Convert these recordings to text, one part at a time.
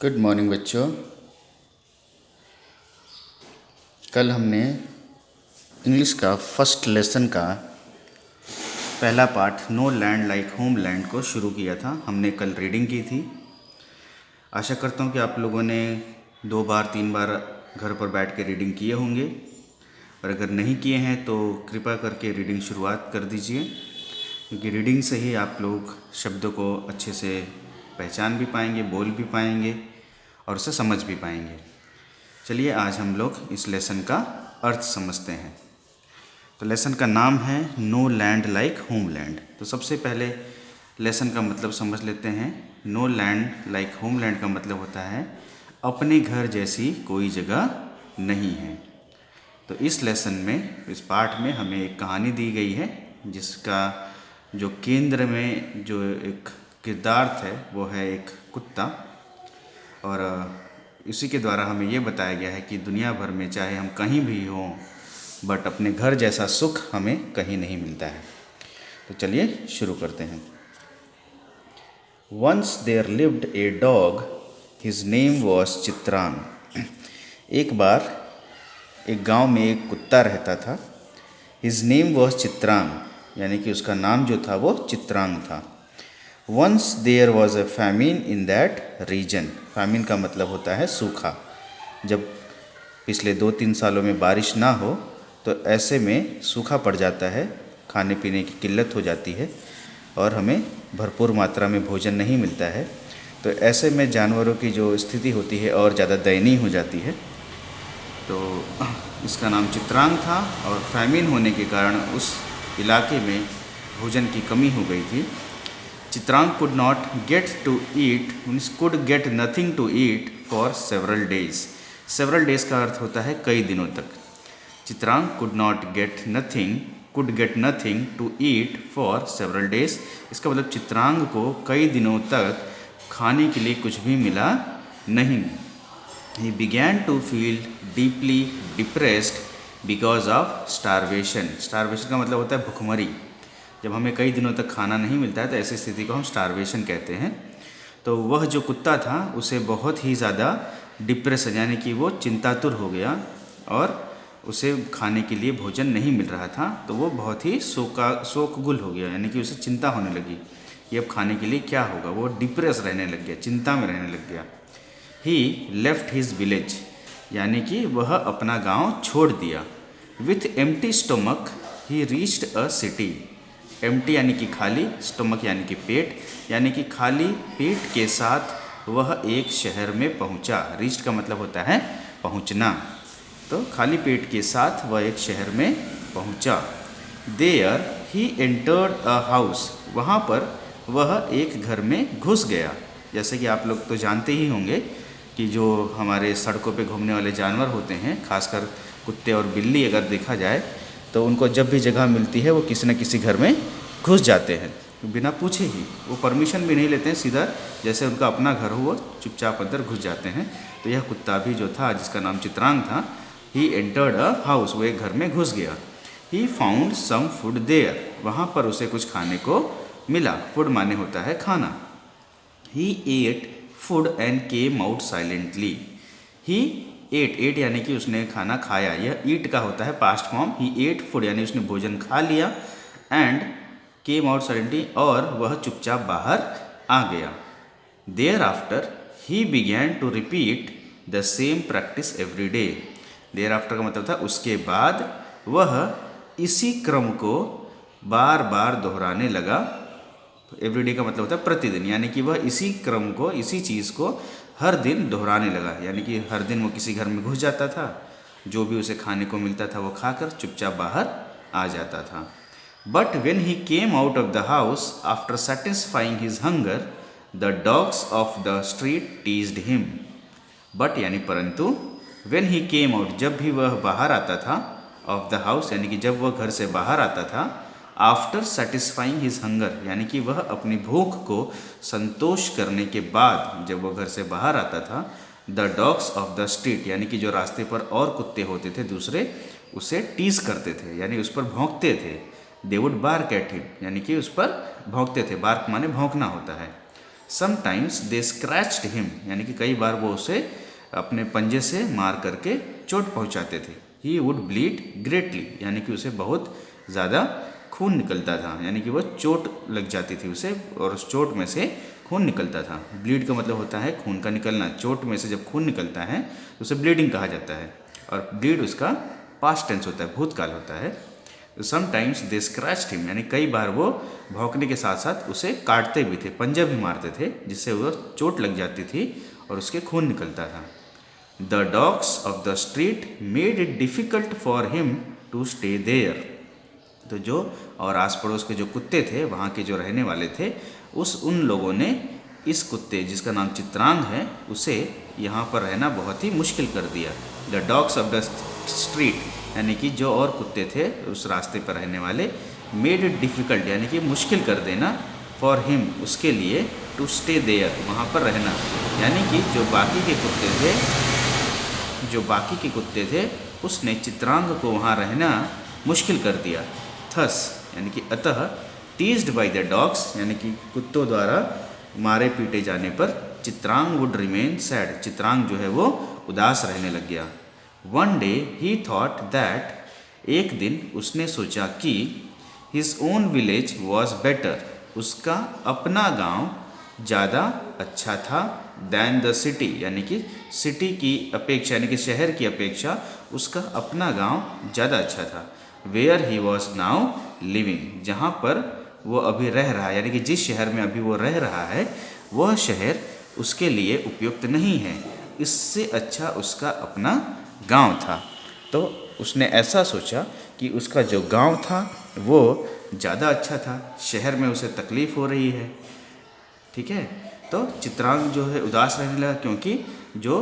Good morning बच्चों। कल हमने इंग्लिश का फर्स्ट लेसन का पहला part no land like homeland को शुरू किया था। हमने कल रीडिंग की थी। आशा करता हूँ कि आप लोगों ने 2 बार 3 बार घर पर बैठ के रीडिंग किए होंगे, और अगर नहीं किए हैं तो कृपया करके रीडिंग शुरुआत कर दीजिए, क्योंकि रीडिंग से ही आप लोग शब्दों को अच्छे से पहचान भी पाएंगे, बोल भी पाएंगे और उसे समझ भी पाएंगे। चलिए आज हम लोग इस लेसन का अर्थ समझते हैं। तो लेसन का नाम है no land like homeland. तो सबसे पहले लेसन का मतलब समझ लेते हैं। No land like homeland का मतलब होता है अपने घर जैसी कोई जगह नहीं है। तो इस लेसन में, इस पाठ में हमें एक कहानी दी गई है, जिसका जो केंद्र में जो एक किरदार है वो है एक कुत्ता, और इसी के द्वारा हमें ये बताया गया है कि दुनिया भर में चाहे हम कहीं भी हों, बट अपने घर जैसा सुख हमें कहीं नहीं मिलता है। तो चलिए शुरू करते हैं। Once there lived a dog, his name was Chitrang. एक बार एक गांव में एक कुत्ता रहता था। हिज नेम वॉज चित्रांग, यानी कि उसका नाम जो था वो चित्रांग था। Once there was a famine in that region. Famine का मतलब होता है सूखा। जब पिछले 2-3 सालों में बारिश ना हो तो ऐसे में सूखा पड़ जाता है, खाने पीने की किल्लत हो जाती है और हमें भरपूर मात्रा में भोजन नहीं मिलता है। तो ऐसे में जानवरों की जो स्थिति होती है और ज़्यादा दयनीय हो जाती है। तो इसका नाम चित्रांग था, और फैमिन होने के कारण उस इलाके में भोजन की कमी हो गई थी। Chitrang could not get to eat, means could get nothing to eat for several days. Several days का अर्थ होता है कई दिनों तक। Chitrang could get nothing to eat for several days। इसका मतलब चित्रांग को कई दिनों तक खाने के लिए कुछ भी मिला नहीं। He began to feel deeply depressed because of starvation. Starvation का मतलब होता है भुखमरी। जब हमें कई दिनों तक खाना नहीं मिलता है तो ऐसी स्थिति को हम स्टारवेशन कहते हैं। तो वह जो कुत्ता था उसे बहुत ही ज़्यादा डिप्रेशन, यानी कि वो चिंतातुर हो गया और उसे खाने के लिए भोजन नहीं मिल रहा था। तो वो बहुत ही शोकगुल हो गया, यानी कि उसे चिंता होने लगी कि अब खाने के लिए क्या होगा। वो डिप्रेस रहने लग गया, चिंता में रहने लग गया। ही लेफ्ट हिज विलेज, यानी कि वह अपना गांव छोड़ दिया। With empty stomach he reached a city. Empty यानी कि खाली, स्टोमक यानी कि पेट, यानी कि खाली पेट के साथ वह एक शहर में पहुंचा। रीच्ड का मतलब होता है पहुंचना। तो खाली पेट के साथ वह एक शहर में पहुंचा। There he entered a house, वहाँ पर वह एक घर में घुस गया। जैसे कि आप लोग तो जानते ही होंगे कि जो हमारे सड़कों पे घूमने वाले जानवर होते हैं, खासकर कुत्ते और बिल्ली, अगर देखा जाए तो उनको जब भी जगह मिलती है वो किसी न किसी घर में घुस जाते हैं, बिना पूछे ही। वो परमिशन भी नहीं लेते हैं, सीधा जैसे उनका अपना घर हो वो चुपचाप अंदर घुस जाते हैं। तो यह कुत्ता भी जो था, जिसका नाम चित्रांग था, ही एंटर्ड अ हाउस, वो एक घर में घुस गया। He found some food there, वहाँ पर उसे कुछ खाने को मिला। फूड माने होता है खाना। He ate food and came out silently. He ate यानी कि उसने खाना खाया। यह ईट का होता है पास्ट फॉर्म। ही एट फूड यानी उसने भोजन खा लिया। एंड केम आउट साइलेंटली, और वह चुपचाप बाहर आ गया। Thereafter he began to repeat the same practice every day. Thereafter का मतलब था उसके बाद वह इसी क्रम को बार बार दोहराने लगा। एवरीडे का मतलब होता है प्रतिदिन, यानी कि वह इसी क्रम को, इसी चीज़ को हर दिन दोहराने लगा। यानी कि हर दिन वो किसी घर में घुस जाता था, जो भी उसे खाने को मिलता था वो खाकर चुपचाप बाहर आ जाता था। But when he came out of the house after satisfying his hunger, the dogs of the street teased him. But यानी परंतु, वेन ही केम आउट, जब भी वह बाहर आता था, ऑफ द हाउस यानी कि जब वह घर से बाहर आता था, आफ्टर सेटिस्फाइंग हिज हंगर यानी कि वह अपनी भूख को संतोष करने के बाद जब वह घर से बाहर आता था, the dogs of the street यानी कि जो रास्ते पर और कुत्ते होते थे दूसरे, उसे टीज करते थे, यानी उस पर भौंकते थे। They would bark at him, यानी कि उस पर भौंकते थे। बार्क माने भौंकना होता है। समटाइम्स दे स्क्रैच्ड हिम, यानी कि कई बार वो उसे अपने पंजे से मार करके चोट पहुंचाते थे। ही वुड ब्लीड ग्रेटली, यानी कि उसे बहुत ज़्यादा खून निकलता था, यानी कि वो चोट लग जाती थी उसे और उस चोट में से खून निकलता था। ब्लीड का मतलब होता है खून का निकलना। चोट में से जब खून निकलता है तो उसे ब्लीडिंग कहा जाता है और ब्लीड उसका पास्ट टेंस होता है, भूतकाल होता है। समटाइम्स दे स्क्रैच्ड हिम, यानी कई बार वो भौंकने के साथ साथ उसे काटते भी थे, पंजा भी मारते थे, जिससे वो चोट लग जाती थी और उसके खून निकलता था। The dogs of the street made it difficult for him to stay there. तो जो और आस पड़ोस के जो कुत्ते थे, वहाँ के जो रहने वाले थे, उन लोगों ने इस कुत्ते जिसका नाम चित्रांग है उसे यहाँ पर रहना बहुत ही मुश्किल कर दिया। The dogs of the street, यानी कि जो और कुत्ते थे उस रास्ते पर रहने वाले, मेड इट डिफ़िकल्ट, यानी कि मुश्किल कर देना, फॉर हिम, उसके लिए, टू स्टे देयर, वहाँ पर रहना। यानी कि जो बाकी के कुत्ते थे उसने चित्रांग को वहाँ रहना मुश्किल कर दिया। थस, यानी कि अतः, टीज्ड बाय द डॉग्स, यानी कि कुत्तों द्वारा मारे पीटे जाने पर, Chitrang would remain sad, Chitrang जो है वो उदास रहने लग गया। One day he thought that, एक दिन उसने सोचा कि, his own village was better, उसका अपना गांव ज़्यादा अच्छा था, दैन द सिटी, यानी कि सिटी की अपेक्षा, यानी कि शहर की अपेक्षा उसका अपना गांव ज़्यादा अच्छा था। Where he was now living, जहाँ पर वो अभी रह रहा है, यानी कि जिस शहर में अभी वो रह रहा है वह शहर उसके लिए उपयुक्त नहीं है, इससे अच्छा उसका अपना गांव था। तो उसने ऐसा सोचा कि उसका जो गांव था वो ज़्यादा अच्छा था, शहर में उसे तकलीफ़ हो रही है। ठीक है, तो चित्रांग जो है उदास रहने लगा, क्योंकि जो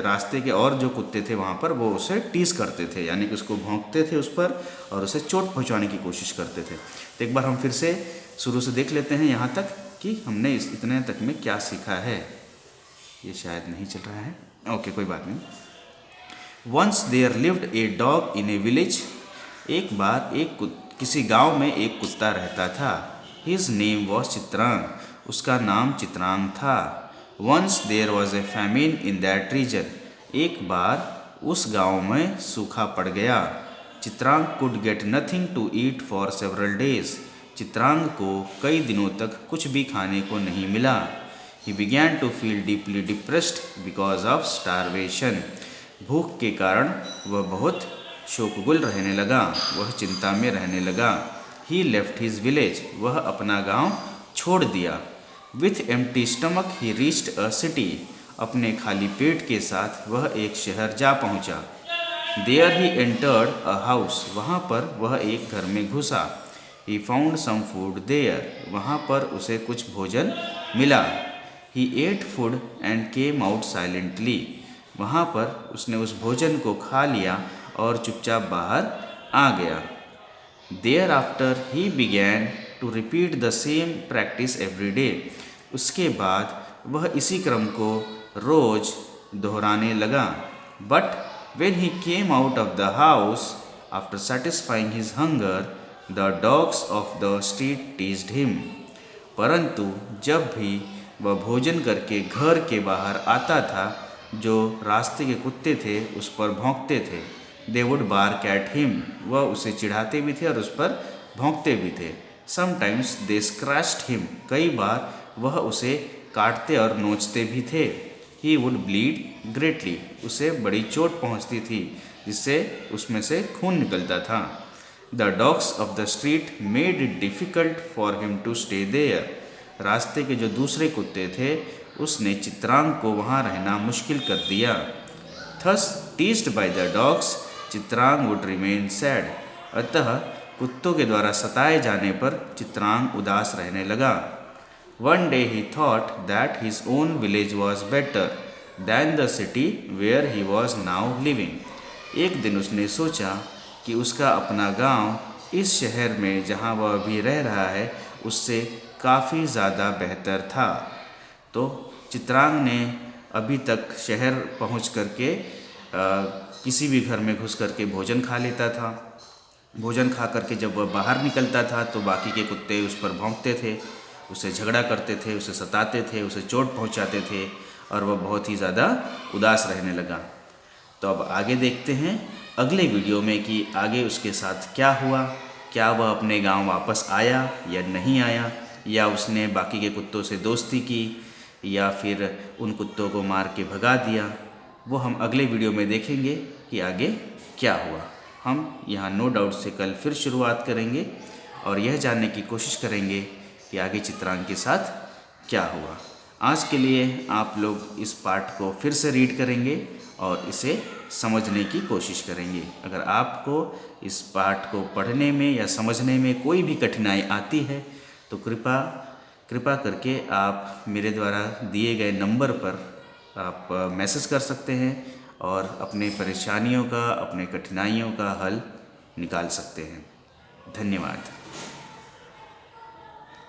रास्ते के और जो कुत्ते थे वहाँ पर वो उसे टीज़ करते थे, यानी कि उसको भौंकते थे उस पर और उसे चोट पहुँचाने की कोशिश करते थे। तो एक बार हम फिर से शुरू से देख लेते हैं यहाँ तक कि हमने इतने तक में क्या सीखा है। ये शायद नहीं चल रहा है, ओके कोई बात नहीं। Once there lived a dog in a village, एक बार किसी गांव में एक कुत्ता रहता था। हिज नेम वॉज चित्रांग, उसका नाम चित्रांग था। Once there was a famine in that region, एक बार उस गांव में सूखा पड़ गया। Chitrang could get nothing to eat for several days, Chitrang को कई दिनों तक कुछ भी खाने को नहीं मिला। He began to feel deeply depressed because of starvation, भूख के कारण वह बहुत शोकगुल रहने लगा, वह चिंता में रहने लगा। ही लेफ्ट हिज विलेज, वह अपना गांव छोड़ दिया। With empty stomach he reached a city, अपने खाली पेट के साथ वह एक शहर जा पहुंचा। There he entered a house, वहाँ पर वह एक घर में घुसा। He found some food there, वहाँ पर उसे कुछ भोजन मिला। He ate food and came out silently, वहाँ पर उसने उस भोजन को खा लिया और चुपचाप बाहर आ गया। Thereafter he began to repeat the same practice every day, उसके बाद वह इसी क्रम को रोज दोहराने लगा। But when he came out of the house after satisfying his hunger, the dogs of the street teased him, परंतु जब भी वह भोजन करके घर के बाहर आता था, जो रास्ते के कुत्ते थे उस पर भौंकते थे। They would bark at him, वह उसे चिढ़ाते भी थे और उस पर भौंकते भी थे। समटाइम्स दे स्क्रैच्ड हिम, कई बार वह उसे काटते और नोचते भी थे। ही वुड ब्लीड ग्रेटली, उसे बड़ी चोट पहुंचती थी जिससे उसमें से खून निकलता था। The dogs of the street made it difficult for him to stay there, रास्ते के जो दूसरे कुत्ते थे उसने चित्रांग को वहाँ रहना मुश्किल कर दिया। Thus teased by the dogs, Chitrang would remain sad, अतः कुत्तों के द्वारा सताए जाने पर चित्रांग उदास रहने लगा। One day he thought that his own village was better than the city where he was now living, एक दिन उसने सोचा कि उसका अपना गांव इस शहर में जहां वह अभी रह रहा है उससे काफ़ी ज़्यादा बेहतर था। तो चित्रांग ने अभी तक शहर पहुंच करके किसी भी घर में घुस करके भोजन खा लेता था। भोजन खा करके जब वह बाहर निकलता था तो बाकी के कुत्ते उस पर भौंकते थे उससे झगड़ा करते थे, उसे सताते थे, उसे चोट पहुंचाते थे और वह बहुत ही ज़्यादा उदास रहने लगा। तो अब आगे देखते हैं अगले वीडियो में कि आगे उसके साथ क्या हुआ, क्या वह अपने गांव वापस आया या नहीं आया, या उसने बाकी के कुत्तों से दोस्ती की या फिर उन कुत्तों को मार के भगा दिया। वो हम अगले वीडियो में देखेंगे कि आगे क्या हुआ। हम यहाँ नो डाउट से कल फिर शुरुआत करेंगे और यह जानने की कोशिश करेंगे कि आगे चित्रांग के साथ क्या हुआ। आज के लिए आप लोग इस पार्ट को फिर से रीड करेंगे और इसे समझने की कोशिश करेंगे। अगर आपको इस पाठ को पढ़ने में या समझने में कोई भी कठिनाई आती है तो कृपा करके आप मेरे द्वारा दिए गए नंबर पर आप मैसेज कर सकते हैं और अपने परेशानियों का, अपने कठिनाइयों का हल निकाल सकते हैं। धन्यवाद।